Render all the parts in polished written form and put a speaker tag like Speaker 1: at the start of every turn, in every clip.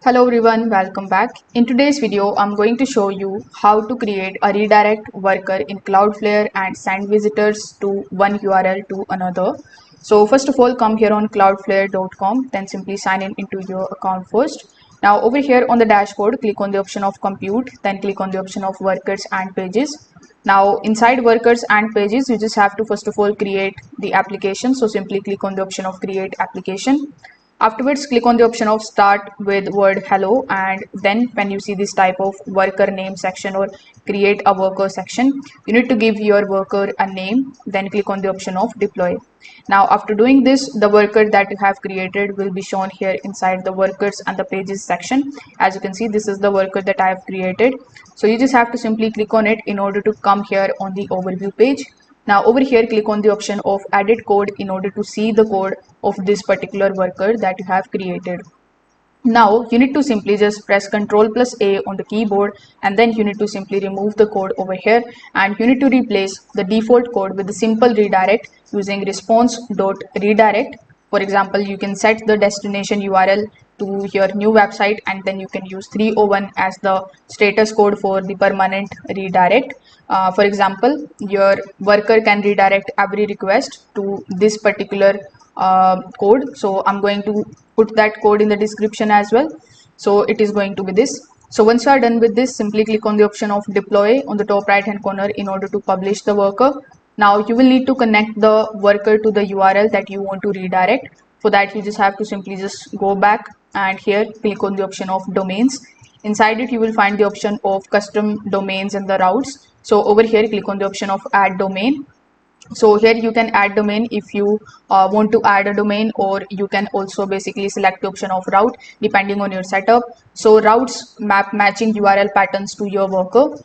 Speaker 1: Hello everyone, welcome back. In today's video, I'm going to show you how to create a redirect worker in Cloudflare and send visitors to one URL to another. So first of all, come here on cloudflare.com, then simply sign in into your account first. Now over here on the dashboard, click on the option of compute, then click on the option of workers and pages. Now inside workers and pages, you just have to first of all create the application. So simply click on the option of create application. Afterwards, click on the option of start with word hello, and then when you see this type of worker name section or create a worker section, you need to give your worker a name, then click on the option of deploy. Now after doing this, the worker that you have created will be shown here inside the workers and the pages section. As you can see, this is the worker that I have created. So you just have to simply click on it in order to come here on the overview page. Now over here, click on the option of edit code in order to see the code of this particular worker that you have created. Now you need to simply just press Ctrl+A on the keyboard, and then you need to simply remove the code over here, and you need to replace the default code with a simple redirect using response.redirect. For example, you can set the destination URL to your new website, and then you can use 301 as the status code for the permanent redirect. For example, your worker can redirect every request to this particular code. So I'm going to put that code in the description as well. So it is going to be this. So once you are done with this, simply click on the option of deploy on the top right hand corner in order to publish the worker. Now you will need to connect the worker to the URL that you want to redirect. For that, you just have to simply just go back and here click on the option of domains. Inside it, you will find the option of custom domains and the routes. So over here, click on the option of add domain. So here you can add domain if you want to add a domain, or you can also basically select the option of route depending on your setup. So routes map matching URL patterns to your worker.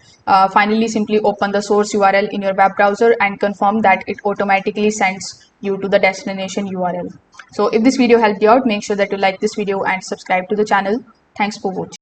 Speaker 1: Finally, simply open the source URL in your web browser and confirm that it automatically sends you to the destination URL. So if this video helped you out, make sure that you like this video and subscribe to the channel. Thanks for watching.